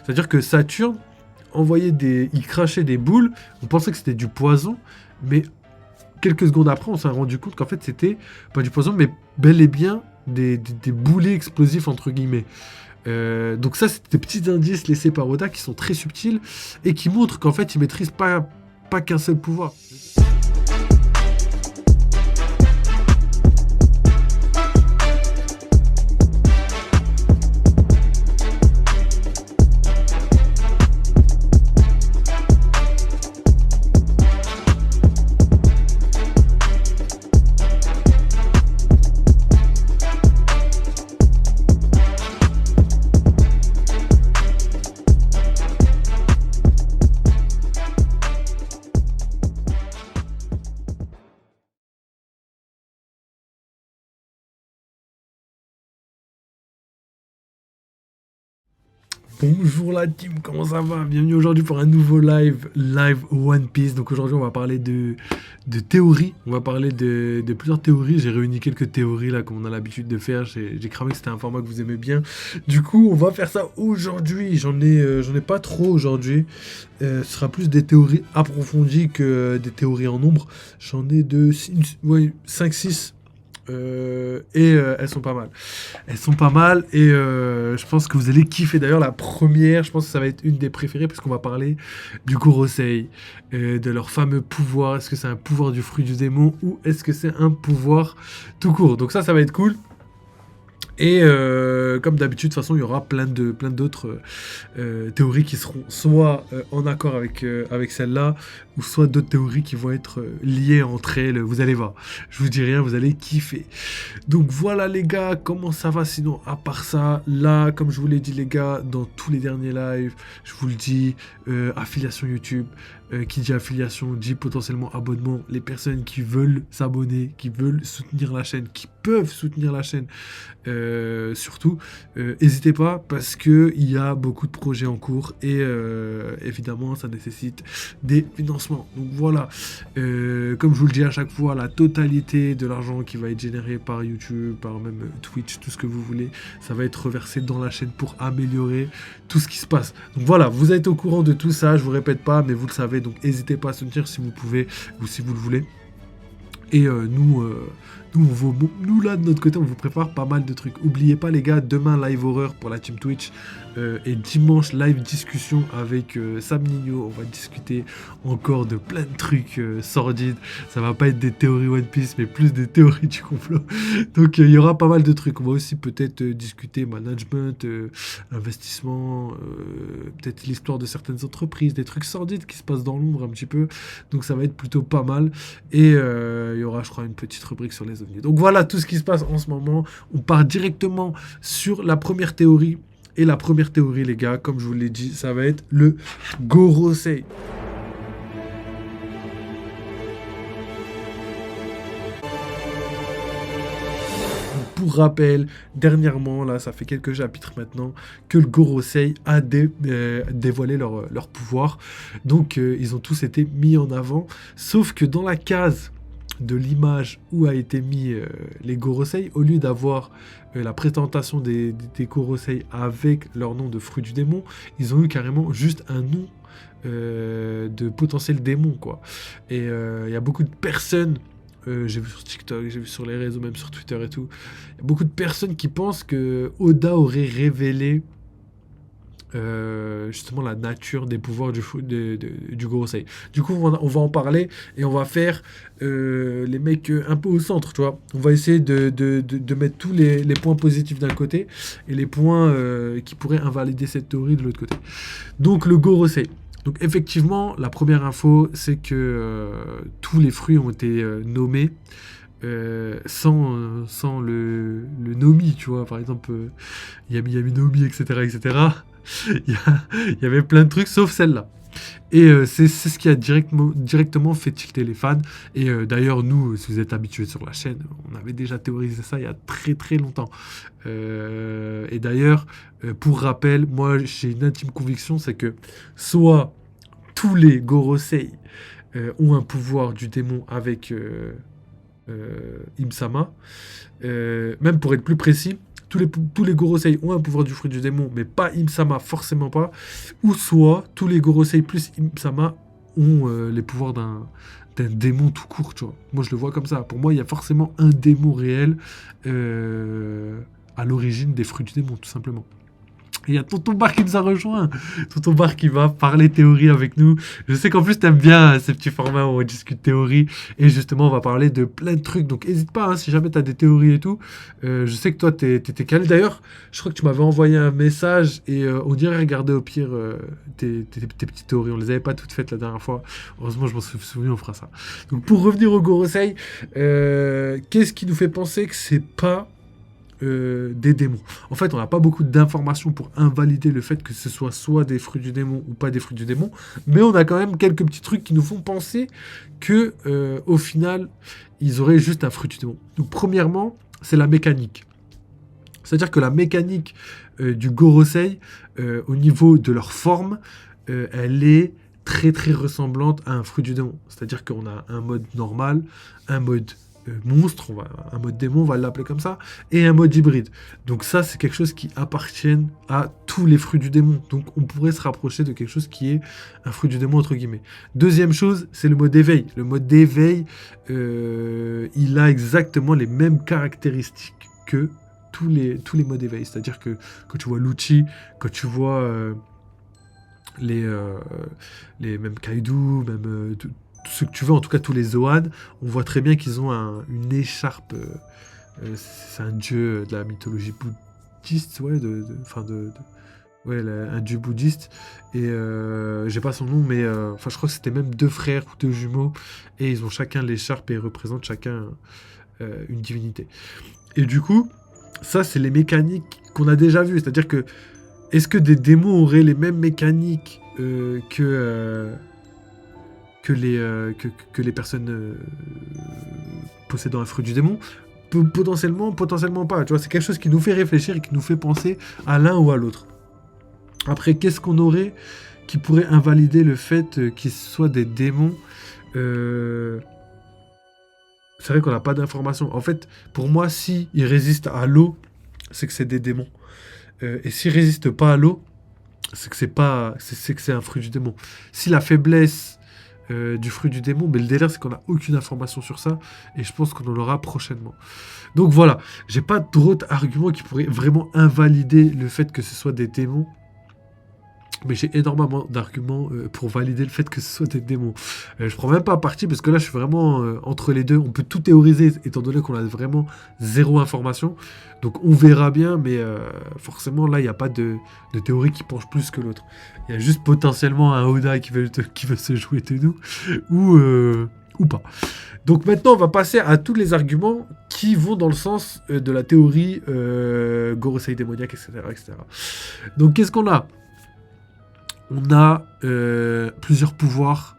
C'est-à-dire que Saturne il crachait des boules, on pensait que c'était du poison, mais quelques secondes après, on s'est rendu compte qu'en fait, c'était pas du poison, mais bel et bien des boulets explosifs, entre guillemets. Donc ça, c'est des petits indices laissés par Oda qui sont très subtils et qui montrent qu'en fait, il maîtrise pas qu'un seul pouvoir. Bonjour la team, comment ça va? Bienvenue aujourd'hui pour un nouveau live One Piece. Donc aujourd'hui on va parler de théories, on va parler de plusieurs théories. J'ai réuni quelques théories là comme on a l'habitude de faire. J'ai cramé que c'était un format que vous aimez bien. Du coup on va faire ça aujourd'hui. J'en ai pas trop aujourd'hui. Ce sera plus des théories approfondies que des théories en nombre. J'en ai 5-6. Elles sont pas mal. Elles sont pas mal et je pense que vous allez kiffer. D'ailleurs, la première, je pense que ça va être une des préférées parce qu'on va parler du Gorosei, de leur fameux pouvoir. Est-ce que c'est un pouvoir du fruit du démon ou est-ce que c'est un pouvoir tout court? Donc ça va être cool. Et comme d'habitude, de toute façon, il y aura plein d'autres théories qui seront soit en accord avec celle-là, ou soit d'autres théories qui vont être liées entre elles. Vous allez voir, je vous dis rien, vous allez kiffer. Donc voilà les gars, comment ça va sinon à part ça? Là, comme je vous l'ai dit les gars, dans tous les derniers lives, je vous le dis, affiliation YouTube. Qui dit affiliation dit potentiellement abonnement. Les personnes qui veulent s'abonner, qui veulent soutenir la chaîne, qui peuvent soutenir la chaîne, surtout, n'hésitez pas parce qu'il y a beaucoup de projets en cours et évidemment ça nécessite des financements. Donc voilà, comme je vous le dis à chaque fois, la totalité de l'argent qui va être généré par YouTube, par même Twitch, tout ce que vous voulez, ça va être reversé dans la chaîne pour améliorer tout ce qui se passe. Donc voilà, vous êtes au courant de tout ça, je vous répète pas, mais vous le savez. Donc n'hésitez pas à soutenir si vous pouvez ou si vous le voulez. Et nous là de notre côté, on vous prépare pas mal de trucs. N'oubliez pas les gars, demain live horreur pour la team Twitch et dimanche live discussion avec Sam Nino. On va discuter encore de plein de trucs sordides. Ça va pas être des théories One Piece, mais plus des théories du complot. Donc il y aura pas mal de trucs. On va aussi peut-être discuter management, investissement, peut-être l'histoire de certaines entreprises, des trucs sordides qui se passent dans l'ombre un petit peu. Donc ça va être plutôt pas mal. Et il y aura, je crois, une petite rubrique sur les ovnis. Donc voilà tout ce qui se passe en ce moment. On part directement sur la première théorie. Et la première théorie, les gars, comme je vous l'ai dit, ça va être le Gorosei. Pour rappel, dernièrement, là, ça fait quelques chapitres maintenant, que le Gorosei a dévoilé leur pouvoir. Donc, ils ont tous été mis en avant. Sauf que dans la case de l'image où a été mis les Gorosei, au lieu d'avoir la présentation des Gorosei avec leur nom de fruit du démon, ils ont eu carrément juste un nom de potentiel démon, quoi. Et il y a beaucoup de personnes, j'ai vu sur TikTok, j'ai vu sur les réseaux, même sur Twitter et tout, il y a beaucoup de personnes qui pensent que Oda aurait révélé justement la nature des pouvoirs du Gorosei. Du coup on va en parler et on va faire les mecs un peu au centre, tu vois. On va essayer de mettre tous les points positifs d'un côté et les points qui pourraient invalider cette théorie de l'autre côté. Donc le Gorosei. Donc effectivement la première info c'est que tous les fruits ont été nommés sans le Nomi, tu vois. Par exemple Yami Yami Nomi, etc. Il y avait plein de trucs sauf celle-là. Et c'est ce qui a directement fait tilter les fans. Et d'ailleurs, nous, si vous êtes habitués sur la chaîne, on avait déjà théorisé ça il y a très très longtemps. Et d'ailleurs, pour rappel, moi j'ai une intime conviction, c'est que soit tous les Gorosei ont un pouvoir du démon avec Im-sama, même pour être plus précis, tous les Gorosei ont un pouvoir du fruit du démon, mais pas Im-sama, forcément pas. Ou soit tous les Gorosei plus Im-sama ont les pouvoirs d'un démon tout court, tu vois. Moi, je le vois comme ça. Pour moi, il y a forcément un démon réel à l'origine des fruits du démon, tout simplement. Et il y a Tonton Bar qui nous a rejoint. Tonton Bar qui va parler théorie avec nous. Je sais qu'en plus, t'aimes bien ces petits formats où on discute théorie. Et justement, on va parler de plein de trucs. Donc, n'hésite pas, hein, si jamais t'as des théories et tout. Je sais que toi, t'étais calé. D'ailleurs, je crois que tu m'avais envoyé un message. Et on dirait regarder au pire tes petites théories. On les avait pas toutes faites la dernière fois. Heureusement, je m'en suis souvenu, on fera ça. Donc, pour revenir au Gorosei, qu'est-ce qui nous fait penser que c'est pas des démons. En fait, on n'a pas beaucoup d'informations pour invalider le fait que ce soit des fruits du démon ou pas des fruits du démon, mais on a quand même quelques petits trucs qui nous font penser que, au final, ils auraient juste un fruit du démon. Donc, premièrement, c'est la mécanique. C'est-à-dire que la mécanique du Gorosei, au niveau de leur forme, elle est très très ressemblante à un fruit du démon. C'est-à-dire qu'on a un mode normal, un mode monstre, un mode démon, on va l'appeler comme ça, et un mode hybride. Donc ça, c'est quelque chose qui appartient à tous les fruits du démon. Donc on pourrait se rapprocher de quelque chose qui est un fruit du démon, entre guillemets. Deuxième chose, c'est le mode éveil. Le mode d'éveil, il a exactement les mêmes caractéristiques que tous les modes d'éveil. C'est-à-dire que quand tu vois Lucci, quand tu vois les mêmes Kaido, même tout ce que tu veux, en tout cas tous les Zoan, on voit très bien qu'ils ont une écharpe. C'est un dieu de la mythologie bouddhiste, ouais, ouais, un dieu bouddhiste. Et j'ai pas son nom, mais je crois que c'était même deux frères ou deux jumeaux, et ils ont chacun l'écharpe et représentent chacun une divinité. Et du coup, ça, c'est les mécaniques qu'on a déjà vues. C'est-à-dire que, est-ce que des démons auraient les mêmes mécaniques que les personnes possédant un fruit du démon? Potentiellement pas. Tu vois, c'est quelque chose qui nous fait réfléchir et qui nous fait penser à l'un ou à l'autre. Après, qu'est-ce qu'on aurait qui pourrait invalider le fait qu'ils soient des démons? C'est vrai qu'on n'a pas d'informations. En fait, pour moi, s'ils résistent à l'eau, c'est que c'est des démons. Et s'ils résistent pas à l'eau, c'est que c'est un fruit du démon. Si la faiblesse du fruit du démon, mais le délire, c'est qu'on n'a aucune information sur ça, et je pense qu'on en aura prochainement. Donc voilà, j'ai pas d'autres arguments qui pourraient vraiment invalider le fait que ce soit des démons. Mais j'ai énormément d'arguments pour valider le fait que ce soit des démons. Je prends même pas parti parce que là je suis vraiment entre les deux. On peut tout théoriser étant donné qu'on a vraiment zéro information. Donc on verra bien, mais forcément là il n'y a pas de théorie qui penche plus que l'autre. Il y a juste potentiellement un Oda qui veut se jouer de nous ou pas. Donc maintenant on va passer à tous les arguments qui vont dans le sens de la théorie Gorosei démoniaque, etc., etc. Donc qu'est-ce qu'on a ? On a plusieurs pouvoirs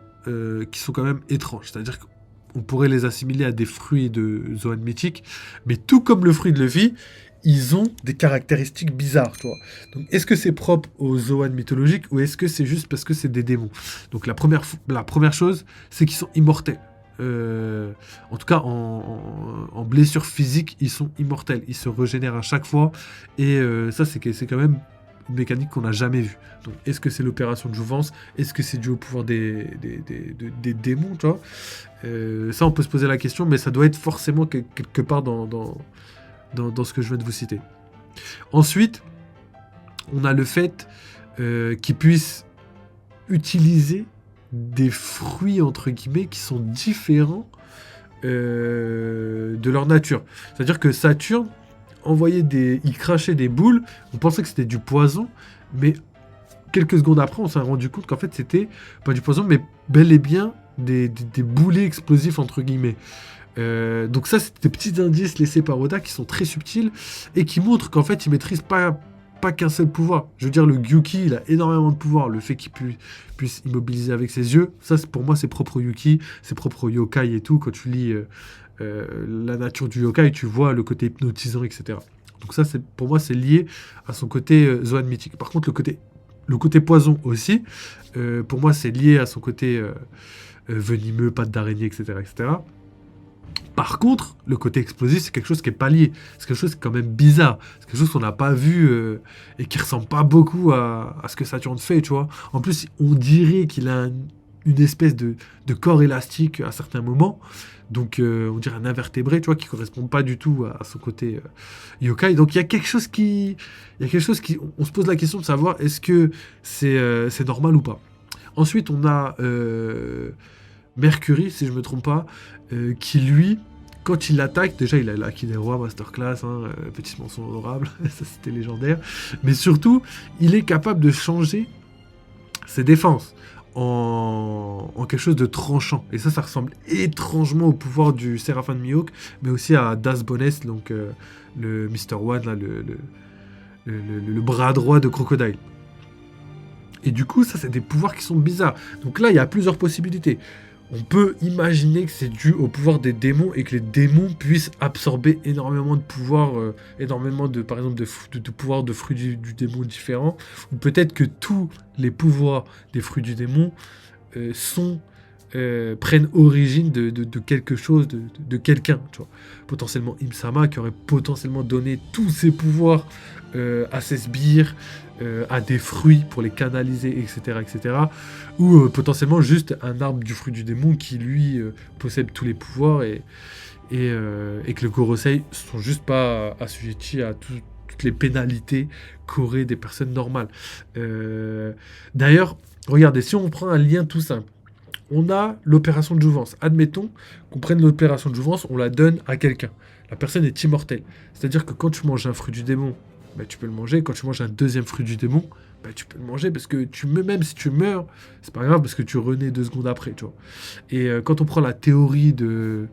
qui sont quand même étranges. C'est-à-dire qu'on pourrait les assimiler à des fruits de Zoan mythique, mais tout comme le fruit de Luffy, ils ont des caractéristiques bizarres, tu vois. Donc, est-ce que c'est propre aux Zoan mythologiques ou est-ce que c'est juste parce que c'est des démons? Donc, la première chose, c'est qu'ils sont immortels. En tout cas, en blessure physique, ils sont immortels. Ils se régénèrent à chaque fois. Et ça, c'est quand même une mécanique qu'on n'a jamais vue. Donc, est-ce que c'est l'opération de jouvence? Est-ce que c'est dû au pouvoir des démons, tu vois? Ça, on peut se poser la question, mais ça doit être forcément quelque part dans ce que je viens de vous citer. Ensuite, on a le fait qu'ils puissent utiliser des fruits, entre guillemets, qui sont différents de leur nature. C'est-à-dire que Saturne il crachait des boules, on pensait que c'était du poison, mais quelques secondes après, on s'est rendu compte qu'en fait, c'était pas du poison, mais bel et bien des boulets explosifs, entre guillemets. Donc ça, c'est des petits indices laissés par Oda qui sont très subtils et qui montrent qu'en fait, il maîtrise pas qu'un seul pouvoir. Je veux dire, le Gyuki, il a énormément de pouvoir. Le fait qu'il puisse immobiliser avec ses yeux, ça, pour moi, c'est propre au Yuki, c'est propre au yokai et tout. Quand tu lis la nature du yokai, tu vois le côté hypnotisant, etc. Donc ça, pour moi, c'est lié à son côté Zoan mythique. Par contre, le côté poison aussi, pour moi, c'est lié à son côté venimeux, pattes d'araignée, etc., etc. Par contre, le côté explosif, c'est quelque chose qui est pas lié. C'est quelque chose qui est quand même bizarre. C'est quelque chose qu'on n'a pas vu et qui ressemble pas beaucoup à ce que Saturne fait, tu vois. En plus, on dirait qu'il a une espèce de corps élastique à certains moments. Donc, on dirait un invertébré, tu vois, qui correspond pas du tout à son côté yokai. Donc, il y a quelque chose qui... Il y a quelque chose qui... On se pose la question de savoir est-ce que c'est normal ou pas. Ensuite, on a Mercury, si je me trompe pas, qui lui, quand il l'attaque, déjà il a acquis des rois, masterclass, petit mensonge honorable, ça c'était légendaire, mais surtout, il est capable de changer ses défenses en quelque chose de tranchant. Et ça ressemble étrangement au pouvoir du Séraphin de Mihawk, mais aussi à Das Bones, donc le Mr. One, là, le bras droit de Crocodile. Et du coup, ça, c'est des pouvoirs qui sont bizarres. Donc là, il y a plusieurs possibilités. On peut imaginer que c'est dû au pouvoir des démons et que les démons puissent absorber énormément de pouvoirs, énormément de, par exemple, de pouvoirs de fruits du démon différents. Ou peut-être que tous les pouvoirs des fruits du démon prennent origine de quelque chose, de quelqu'un. Tu vois. Potentiellement Imsama qui aurait potentiellement donné tous ses pouvoirs à ses sbires, à des fruits pour les canaliser, etc. Ou potentiellement juste un arbre du fruit du démon qui lui possède tous les pouvoirs et que le Gorosei sont juste pas assujettis à toutes les pénalités qu'auraient des personnes normales. D'ailleurs, regardez, si on prend un lien tout simple, on a l'opération de jouvence. Admettons qu'on prenne l'opération de jouvence, on la donne à quelqu'un. La personne est immortelle. C'est-à-dire que quand tu manges un fruit du démon, bah, tu peux le manger. Quand tu manges un deuxième fruit du démon, bah, tu peux le manger parce que même si tu meurs, c'est pas grave parce que tu renais 2 secondes après, tu vois. Et quand on prend la théorie de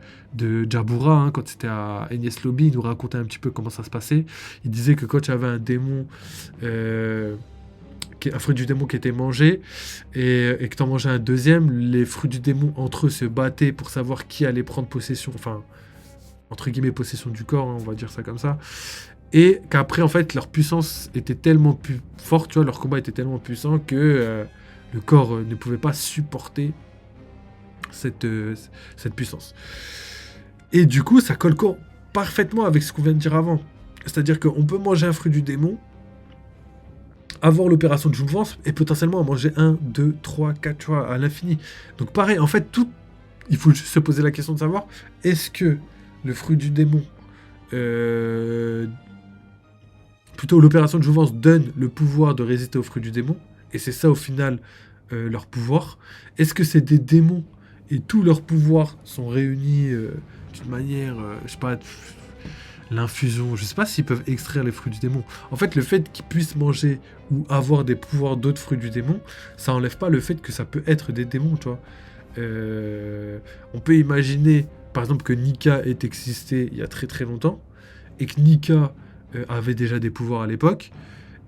Jabura, quand c'était à Enies Lobby, il nous racontait un petit peu comment ça se passait. Il disait que quand tu avais un démon, un fruit du démon qui était mangé et que tu en mangeais un deuxième, les fruits du démon entre eux se battaient pour savoir qui allait prendre possession, enfin, entre guillemets, possession du corps, on va dire ça comme ça. Et qu'après, en fait, leur puissance était tellement plus forte, tu vois, leur combat était tellement puissant que le corps ne pouvait pas supporter cette puissance. Et du coup, ça colle parfaitement avec ce qu'on vient de dire avant. C'est-à-dire qu'on peut manger un fruit du démon, avoir l'opération de jouvence et potentiellement en manger 1, 2, 3, 4, tu vois, à l'infini. Donc pareil, en fait, il faut juste se poser la question de savoir, est-ce que le fruit du démon... plutôt l'opération de jouvence donne le pouvoir de résister aux fruits du démon, et c'est ça au final leur pouvoir. Est-ce que c'est des démons et tous leurs pouvoirs sont réunis d'une manière, je sais pas, l'infusion, je sais pas s'ils peuvent extraire les fruits du démon. En fait, le fait qu'ils puissent manger ou avoir des pouvoirs d'autres fruits du démon, ça enlève pas le fait que ça peut être des démons, tu vois. On peut imaginer, par exemple, que Nika ait existé il y a très très longtemps, et que Nika avait déjà des pouvoirs à l'époque,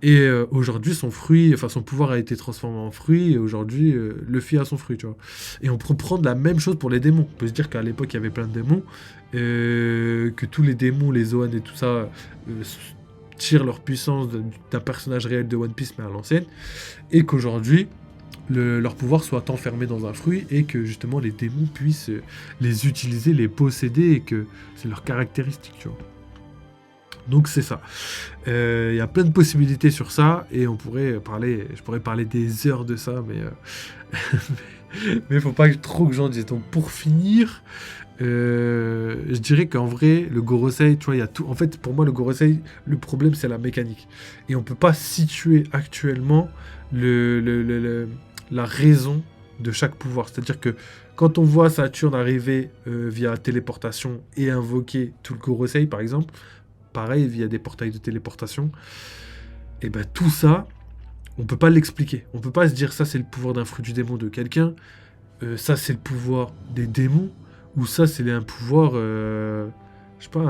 et aujourd'hui son pouvoir a été transformé en fruit, et aujourd'hui Luffy a son fruit, tu vois. Et on peut prendre la même chose pour les démons. On peut se dire qu'à l'époque il y avait plein de démons, que tous les démons, les Zoan et tout ça, tirent leur puissance d'un personnage réel de One Piece mais à l'ancienne, et qu'aujourd'hui leur pouvoir soit enfermé dans un fruit et que justement les démons puissent les utiliser, les posséder, et que c'est leur caractéristique, tu vois. Donc c'est ça. Il y a plein de possibilités sur ça et je pourrais parler des heures de ça, mais mais faut pas trop que j'en dise. Donc pour finir, je dirais qu'en vrai le Gorosei, tu vois, il y a tout. En fait, pour moi le Gorosei, le problème c'est la mécanique et on peut pas situer actuellement la raison de chaque pouvoir. C'est-à-dire que quand on voit Saturne arriver via téléportation et invoquer tout le Gorosei par exemple, pareil, via des portails de téléportation, et ben tout ça, on peut pas l'expliquer. On peut pas se dire ça c'est le pouvoir d'un fruit du démon de quelqu'un, ça c'est le pouvoir des démons, ou ça c'est un pouvoir, je sais pas,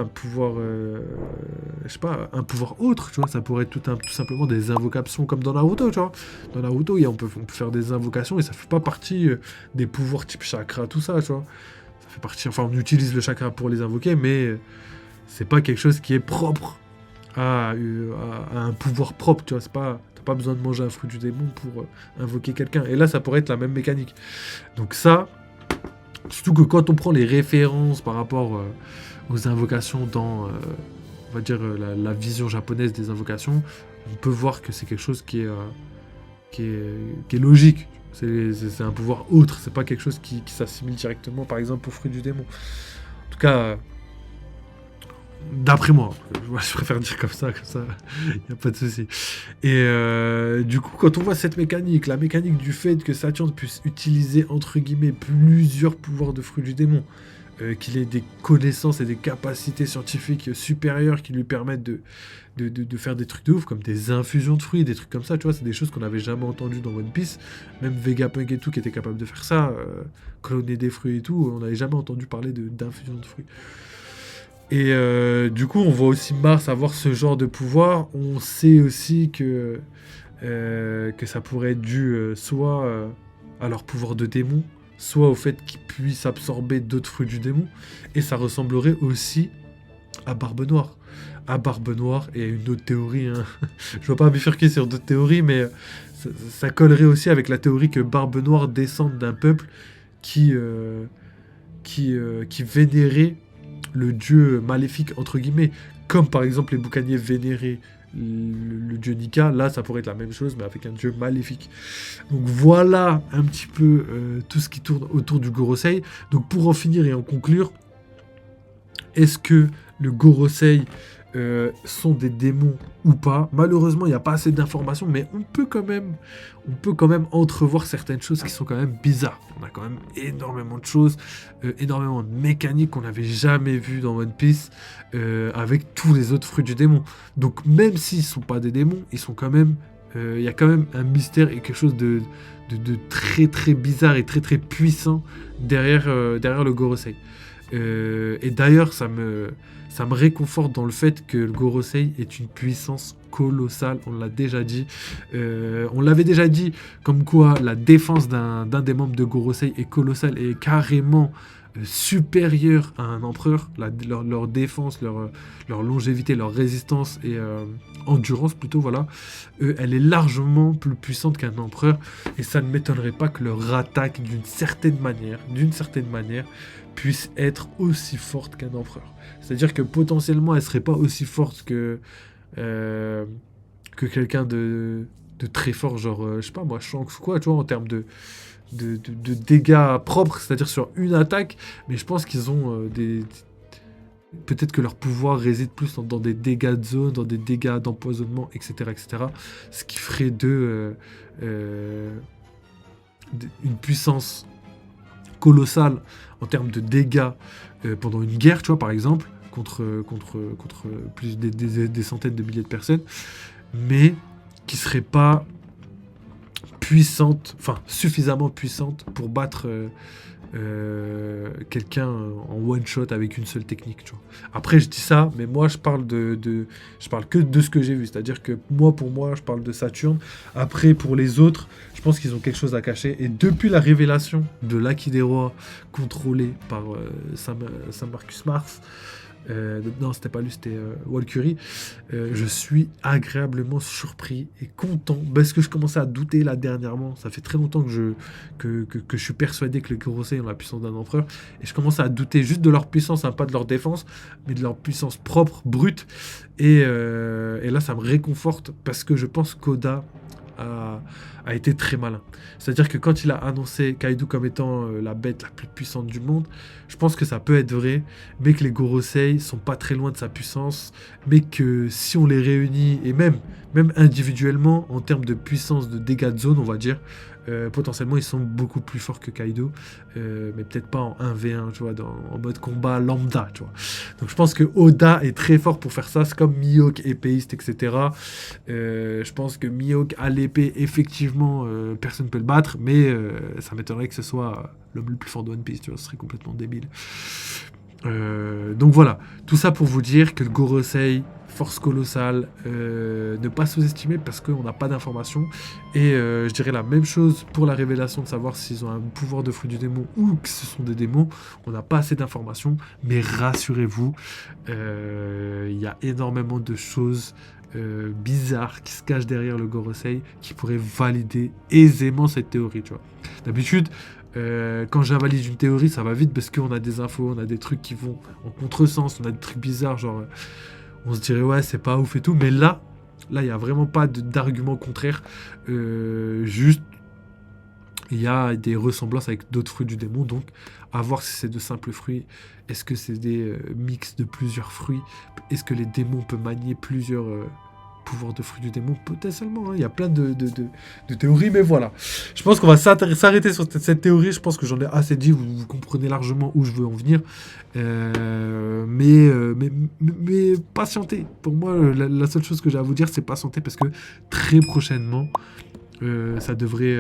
un pouvoir autre, tu vois. Ça pourrait être tout simplement des invocations comme dans Naruto, tu vois. Dans Naruto, on peut faire des invocations et ça fait pas partie des pouvoirs type chakra, tout ça, tu vois. Ça fait partie, enfin on utilise le chakra pour les invoquer, mais c'est pas quelque chose qui est propre à un pouvoir propre, tu vois. T'as pas besoin de manger un fruit du démon pour invoquer quelqu'un. Et là, ça pourrait être la même mécanique. Donc ça, Surtout que quand on prend les références par rapport aux invocations dans, on va dire, la vision japonaise des invocations, on peut voir que c'est quelque chose qui est logique. C'est un pouvoir autre, c'est pas quelque chose qui s'assimile directement, par exemple, au fruit du démon. En tout cas, d'après moi, je préfère dire comme ça, il n'y a pas de souci. Et du coup, quand on voit cette mécanique, la mécanique du fait que Saturne puisse utiliser, entre guillemets, plusieurs pouvoirs de fruits du démon, qu'il ait des connaissances et des capacités scientifiques supérieures qui lui permettent de faire des trucs de ouf, comme des infusions de fruits, des trucs comme ça, tu vois, c'est des choses qu'on n'avait jamais entendues dans One Piece, même Vegapunk et tout qui était capable de faire ça, cloner des fruits et tout, on n'avait jamais entendu parler d'infusion de fruits. Et du coup, on voit aussi Mars avoir ce genre de pouvoir. On sait aussi que ça pourrait être dû soit à leur pouvoir de démon, soit au fait qu'ils puissent absorber d'autres fruits du démon. Et ça ressemblerait aussi à Barbe Noire. À Barbe Noire et à une autre théorie. Hein. Je ne vais pas bifurquer sur d'autres théories, mais ça collerait aussi avec la théorie que Barbe Noire descende d'un peuple qui vénérait le dieu maléfique, entre guillemets, comme par exemple les boucaniers vénéraient le dieu Nika. Là, ça pourrait être la même chose, mais avec un dieu maléfique. Donc voilà un petit peu tout ce qui tourne autour du Gorosei. Donc pour en finir et en conclure, est-ce que le Gorosei sont des démons ou pas? Malheureusement, il n'y a pas assez d'informations, mais on peut quand même entrevoir certaines choses qui sont quand même bizarres. On a quand même énormément de choses, énormément de mécaniques qu'on n'avait jamais vues dans One Piece, avec tous les autres fruits du démon. Donc même s'ils ne sont pas des démons, ils sont quand même... Il y a quand même un mystère et quelque chose de très très bizarre et très très puissant derrière le Gorosei. Et d'ailleurs, ça me réconforte dans le fait que le Gorosei est une puissance colossale. On l'a déjà dit. On l'avait déjà dit, comme quoi la défense d'un des membres de Gorosei est colossale et est carrément supérieure à un empereur. Leur défense, leur longévité, leur résistance et endurance plutôt, voilà. Elle est largement plus puissante qu'un empereur. Et ça ne m'étonnerait pas que leur attaque, d'une certaine manière, puisse être aussi forte qu'un empereur. C'est-à-dire que potentiellement, elle serait pas aussi forte que quelqu'un de très fort, genre, je sais pas moi, Shanks ou quoi, tu vois, en termes de dégâts propres, c'est-à-dire sur une attaque, mais je pense qu'ils ont peut-être que leur pouvoir réside plus dans des dégâts de zone, dans des dégâts d'empoisonnement, etc., etc., ce qui ferait d'eux une puissance colossale en termes de dégâts pendant une guerre, tu vois, par exemple, contre plus des centaines de milliers de personnes, mais qui serait pas puissante, enfin suffisamment puissante pour battre quelqu'un en one shot avec une seule technique, tu vois. Après je dis ça, mais moi je parle je parle que de ce que j'ai vu, c'est-à-dire que pour moi je parle de Saturne. Après pour les autres, je pense qu'ils ont quelque chose à cacher, et depuis la révélation de l'Aki des Rois contrôlé par Saint Marcus Mars, non c'était pas lui, c'était Walkyrie, je suis agréablement surpris et content parce que je commençais à douter là dernièrement. Ça fait très longtemps que je suis persuadé que les Gorosei ont la puissance d'un empereur, et je commençais à douter juste de leur puissance, hein, pas de leur défense, mais de leur puissance propre, brute, et là ça me réconforte parce que je pense qu'Oda a été très malin. C'est-à-dire que quand il a annoncé Kaido comme étant la bête la plus puissante du monde, je pense que ça peut être vrai, mais que les Gorosei sont pas très loin de sa puissance, mais que si on les réunit, et même individuellement, en termes de puissance de dégâts de zone, on va dire, potentiellement ils sont beaucoup plus forts que Kaido, mais peut-être pas en 1v1, tu vois, en mode combat lambda, tu vois. Donc je pense que Oda est très fort pour faire ça. C'est comme Mihawk épéiste, etc. Je pense que Mihawk à l'épée, effectivement, personne ne peut le battre, mais ça m'étonnerait que ce soit l'homme le plus fort de One Piece, tu vois, ce serait complètement débile. Donc voilà, tout ça pour vous dire que le Gorosei, force colossale, ne pas sous-estimer parce qu'on n'a pas d'informations. Et je dirais la même chose pour la révélation de savoir s'ils ont un pouvoir de fruit du démon ou que ce sont des démons. On n'a pas assez d'informations, mais rassurez-vous, il y a énormément de choses bizarres qui se cachent derrière le Gorosei qui pourraient valider aisément cette théorie, tu vois. D'habitude, Quand j'avalise une théorie, ça va vite parce qu'on a des infos, on a des trucs qui vont en contresens, on a des trucs bizarres, genre on se dirait ouais c'est pas ouf et tout, mais là il y a vraiment pas d'argument contraire, juste il y a des ressemblances avec d'autres fruits du démon, donc à voir si c'est de simples fruits, est-ce que c'est des mix de plusieurs fruits, est-ce que les démons peuvent manier plusieurs pouvoirs de fruits du démon, potentiellement, hein. Il y a plein de théories, mais voilà. Je pense qu'on va s'arrêter sur cette théorie, je pense que j'en ai assez dit, vous comprenez largement où je veux en venir, mais patientez, pour moi la seule chose que j'ai à vous dire c'est patienter parce que très prochainement, ça devrait,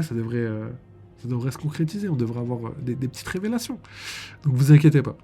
ça devrait se concrétiser. On devrait avoir des petites révélations. Donc vous inquiétez pas.